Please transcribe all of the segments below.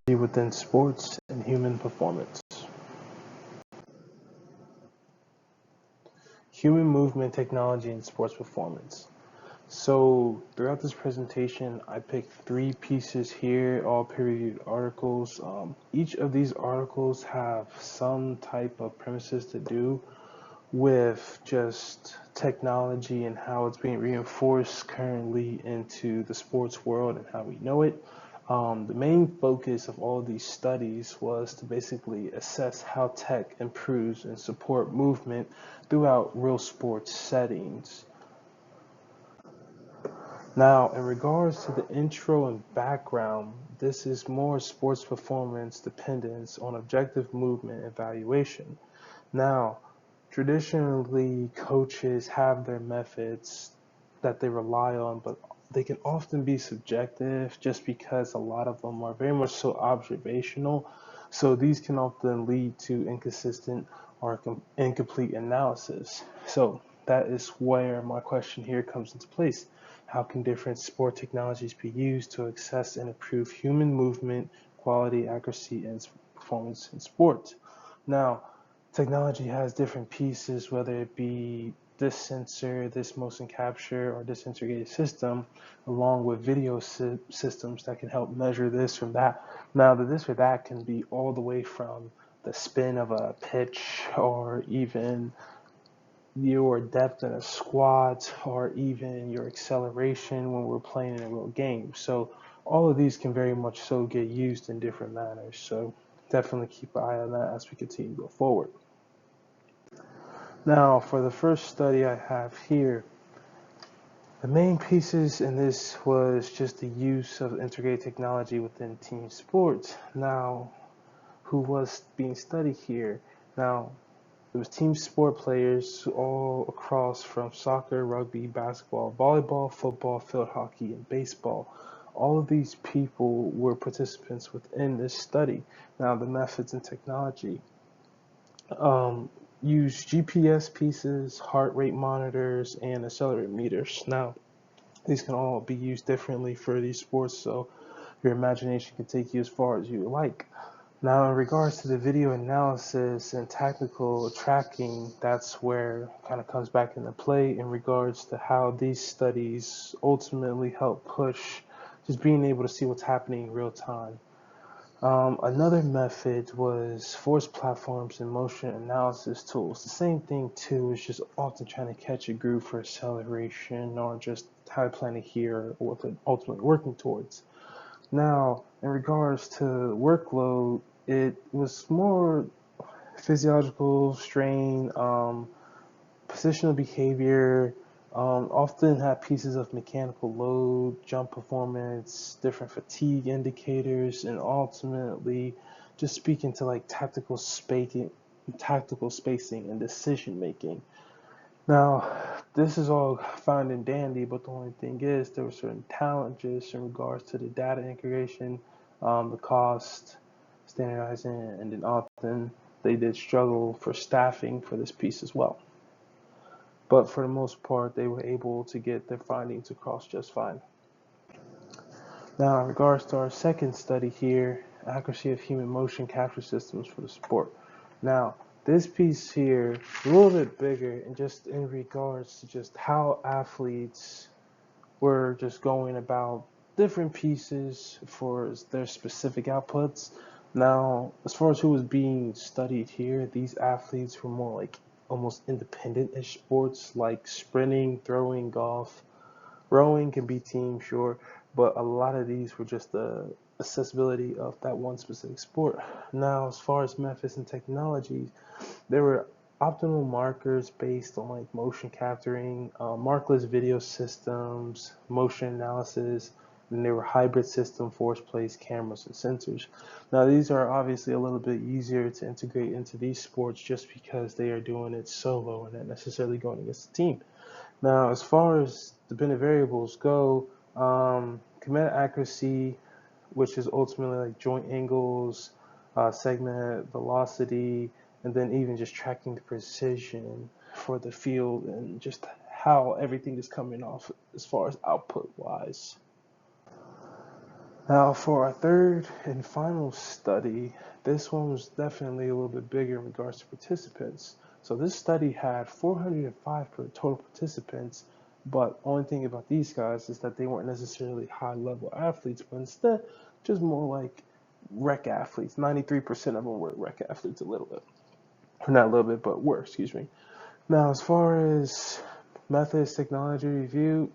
within sports and human performance. Human movement technology in sports performance. So throughout this presentation, I picked 3 pieces here, all peer-reviewed articles. Each of these articles have some type of premises to do with just technology and how it's being reinforced currently into the sports world and how we know it. The main focus of all these studies was to basically assess how tech improves and support movement throughout real sports settings. Now, in regards to the intro and background, this is more sports performance dependence on objective movement evaluation. Now, traditionally, coaches have their methods that they rely on, but they can often be subjective just because a lot of them are very much so observational. So these can often lead to inconsistent or incomplete analysis. So that is where my question here comes into place. How can different sport technologies be used to assess and improve human movement, quality, accuracy, and performance in sports? Now, technology has different pieces, whether it be this sensor, this motion capture, or this integrated system, along with video systems that can help measure this or that. Now, the this or that can be all the way from the spin of a pitch, or even your depth in a squat, or even your acceleration when we're playing in a real game. So all of these can very much so get used in different manners. So definitely keep an eye on that as we continue to go forward. Now, for the first study I have here, the main pieces in this was just the use of integrated technology within team sports. Now, who was being studied here? Now, it was team sport players all across from soccer, rugby, basketball, volleyball, football, field hockey, and baseball. All of these people were participants within this study. Now, the methods and technology. Use GPS pieces, heart rate monitors, and accelerometers. Now, these can all be used differently for these sports, so your imagination can take you as far as you like. Now, in regards to the video analysis and tactical tracking, that's where it kind of comes back into play in regards to how these studies ultimately help push just being able to see what's happening in real time. Another method was force platforms and motion analysis tools. The same thing too, is just often trying to catch a groove for acceleration or just how I plan to hear what they're ultimately working towards. Now, in regards to workload, it was more physiological strain, positional behavior, often have pieces of mechanical load, jump performance, different fatigue indicators, and ultimately just speaking to like tactical spacing and decision making. Now, this is all fine and dandy, but the only thing is there were certain challenges in regards to the data integration, the cost, standardizing, and then often they did struggle for staffing for this piece as well. But for the most part, they were able to get their findings across just fine. Now, in regards to our second study here, accuracy of human motion capture systems for the sport. Now, this piece here, a little bit bigger, and just in regards to just how athletes were just going about different pieces for their specific outputs. Now, as far as who was being studied here, these athletes were more like almost independent-ish sports like sprinting, throwing, golf. Rowing can be team, sure, but a lot of these were just the accessibility of that one specific sport. Now, as far as methods and technologies, there were optimal markers based on like motion capturing, markless video systems, motion analysis, and there were hybrid system, force plates, cameras, and sensors. Now, these are obviously a little bit easier to integrate into these sports just because they are doing it solo and not necessarily going against a team. Now, as far as the dependent variables go, kinetic accuracy, which is ultimately like joint angles, segment velocity, and then even just tracking the precision for the field and just how everything is coming off as far as output wise. Now, for our third and final study, this one was definitely a little bit bigger in regards to participants. So this study had 405 total participants, but only thing about these guys is that they weren't necessarily high-level athletes, but instead just more like rec athletes. 93% of them were rec athletes, a little bit, or not a little bit, but were, excuse me. Now, as far as methods, technology review,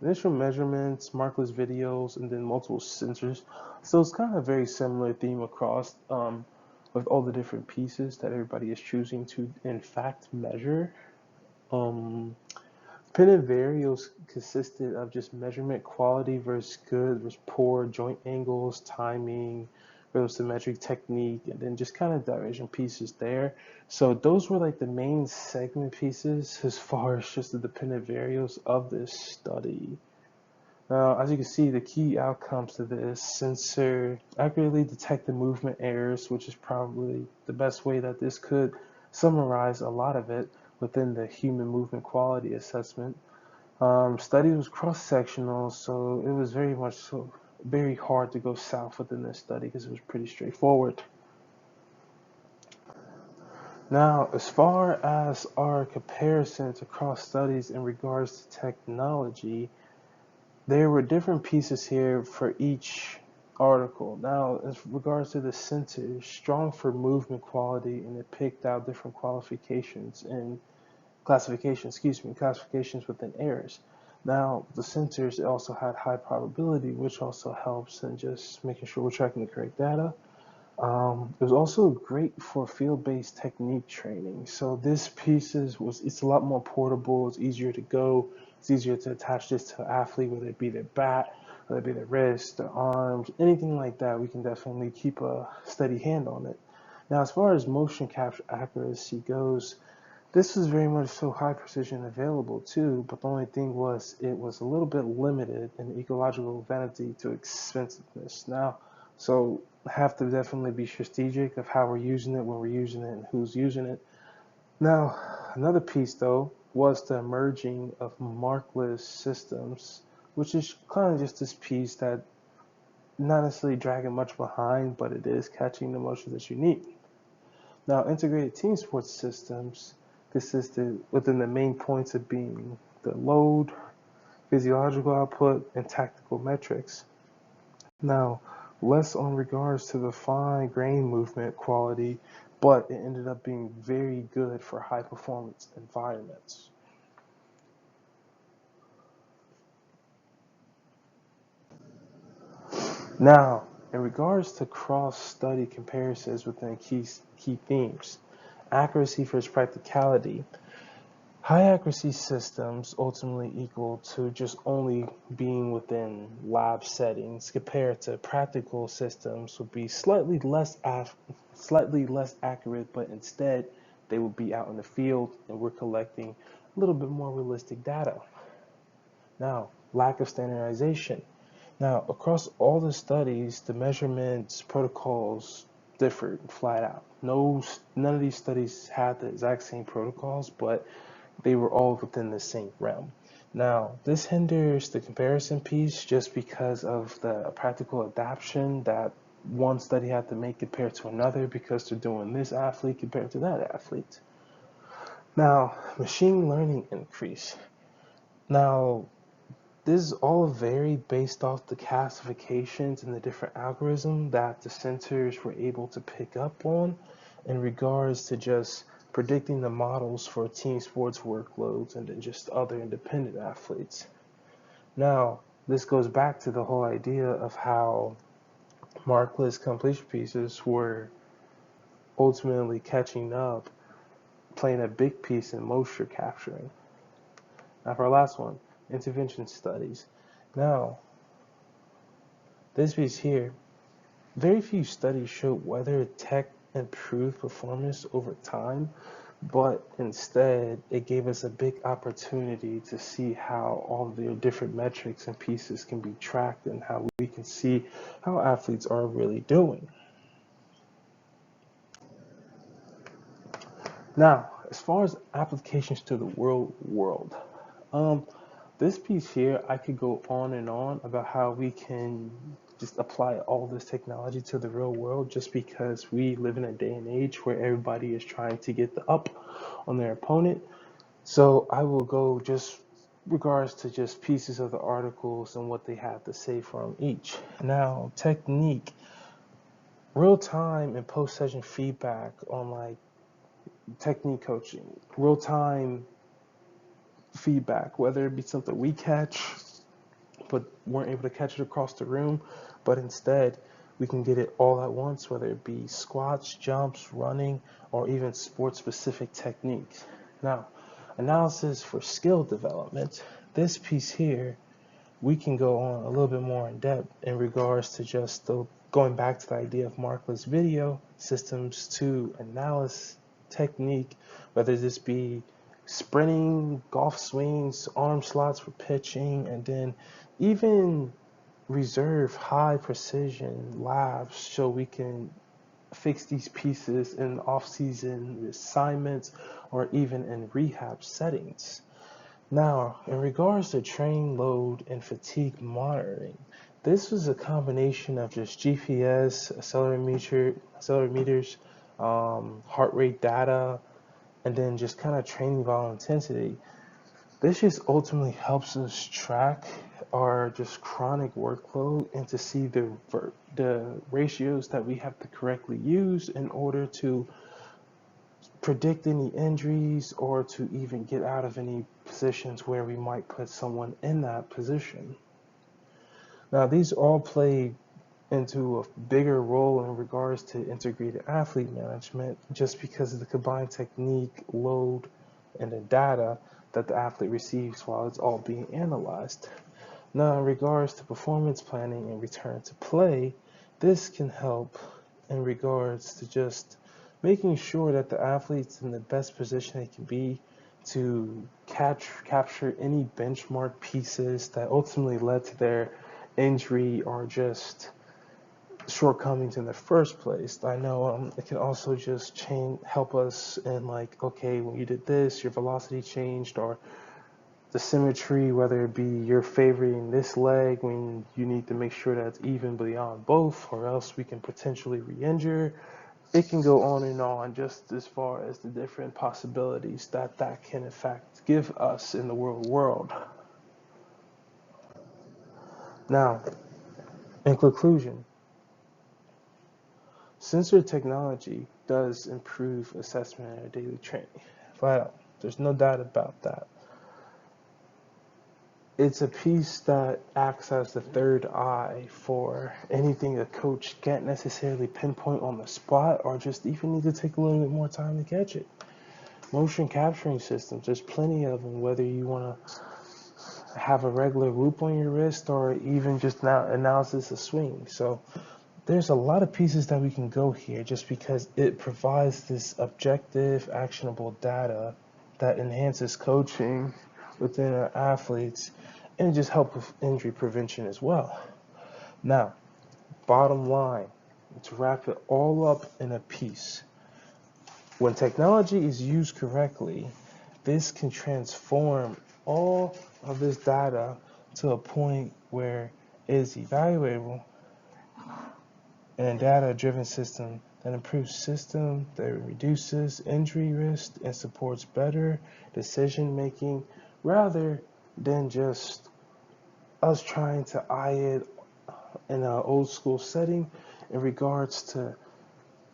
initial measurements, markless videos, and then multiple sensors. So it's kind of a very similar theme across with all the different pieces that everybody is choosing to, in fact, measure. Um, Dependent variables consisted of just measurement quality versus good versus poor, joint angles, timing, symmetric technique, and then just kind of diversion pieces there. So those were like the main segment pieces as far as just the dependent variables of this study. Now, as you can see, the key outcomes to this sensor accurately detect the movement errors, which is probably the best way that this could summarize a lot of it within the human movement quality assessment. Study was cross-sectional, so it was very much so very hard to go south within this study because it was pretty straightforward. Now, as far as our comparisons across studies in regards to technology, there were different pieces here for each article. Now, as regards to the sensors, strong for movement quality, and it picked out different qualifications and classifications within errors. Now, the sensors also had high probability, which also helps in just making sure we're tracking the correct data. It was also great for field-based technique training. So this it's a lot more portable. It's easier to go. It's easier to attach this to an athlete, whether it be their bat, whether it be their wrist, their arms, anything like that. We can definitely keep a steady hand on it. Now, as far as motion capture accuracy goes, this was very much so high precision available too, but the only thing was it was a little bit limited in ecological vanity to expensiveness. Now, so have to definitely be strategic of how we're using it, when we're using it, and who's using it. Now, another piece though was the emerging of markless systems, which is kind of just this piece that not necessarily dragging much behind, but it is catching the motion that you need. Now, integrated team sports systems consisted within the main points of being the load, physiological output, and tactical metrics. Now, less on regards to the fine grain movement quality, but it ended up being very good for high performance environments. Now, in regards to cross-study comparisons within key themes, accuracy versus practicality. High accuracy systems ultimately equal to just only being within lab settings compared to practical systems would be slightly less accurate, but instead they would be out in the field and we're collecting a little bit more realistic data. Now, lack of standardization. Now, across all the studies, the measurements protocols differed flat out. None of these studies had the exact same protocols, but they were all within the same realm. Now, this hinders the comparison piece just because of the practical adaptation that one study had to make compared to another because they're doing this athlete compared to that athlete. Now, machine learning increase. Now, this is all varied based off the classifications and the different algorithms that the sensors were able to pick up on in regards to just predicting the models for team sports workloads and then just other independent athletes. Now, this goes back to the whole idea of how markless completion pieces were ultimately catching up, playing a big piece in moisture capturing. Now, for our last one, intervention studies. Now, this piece here, very few studies show whether tech improved performance over time, but instead it gave us a big opportunity to see how all of the different metrics and pieces can be tracked and how we can see how athletes are really doing. Now, as far as applications to the real world, this piece here, I could go on and on about how we can just apply all this technology to the real world, just because we live in a day and age where everybody is trying to get the up on their opponent. So I will go just regards to just pieces of the articles and what they have to say from each. Now, technique, real time and post session feedback on like technique coaching, real time feedback, whether it be something we catch but weren't able to catch it across the room, but instead we can get it all at once, whether it be squats, jumps, running, or even sport specific techniques. Now, analysis for skill development. This piece here, we can go on a little bit more in depth in regards to just going back to the idea of Markley's video, systems to analysis technique, whether this be sprinting, golf swings, arm slots for pitching, and then even reserve high precision labs so we can fix these pieces in off-season assignments or even in rehab settings. Now, in regards to training load and fatigue monitoring, this was a combination of just GPS, accelerometers, heart rate data, and then just kind of training volume intensity. This just ultimately helps us track our just chronic workload and to see the ratios that we have to correctly use in order to predict any injuries or to even get out of any positions where we might put someone in that position. Now, these all play into a bigger role in regards to integrated athlete management just because of the combined technique, load, and the data that the athlete receives while it's all being analyzed. Now, in regards to performance planning and return to play, this can help in regards to just making sure that the athlete's in the best position they can be to capture any benchmark pieces that ultimately led to their injury or just shortcomings in the first place. I know it can also just help us in like, okay, when you did this, your velocity changed, or the symmetry, whether it be you're favoring this leg when you need to make sure that it's evenly on both, or else we can potentially re-injure. It can go on and on just as far as the different possibilities that can in fact give us in the real world. Now, in conclusion, sensor technology does improve assessment in our daily training. Flat out. There's no doubt about that. It's a piece that acts as the third eye for anything a coach can't necessarily pinpoint on the spot or just even need to take a little bit more time to catch it. Motion capturing systems, there's plenty of them, whether you want to have a regular loop on your wrist or even just analysis of swing. So there's a lot of pieces that we can go here just because it provides this objective, actionable data that enhances coaching within our athletes and it just helps with injury prevention as well. Now, bottom line, to wrap it all up in a piece, when technology is used correctly, this can transform all of this data to a point where it is evaluable and a data-driven system that improves system, that reduces injury risk and supports better decision making rather than just us trying to eye it in an old school setting in regards to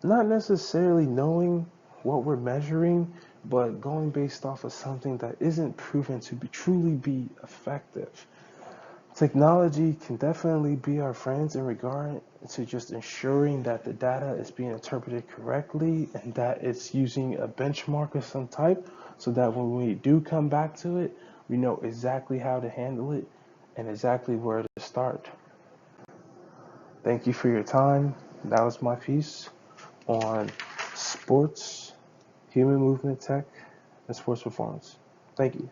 not necessarily knowing what we're measuring, but going based off of something that isn't proven to truly be effective. Technology can definitely be our friends in regard to just ensuring that the data is being interpreted correctly and that it's using a benchmark of some type so that when we do come back to it, we know exactly how to handle it and exactly where to start. Thank you for your time. That was my piece on sports, human movement tech, and sports performance. Thank you.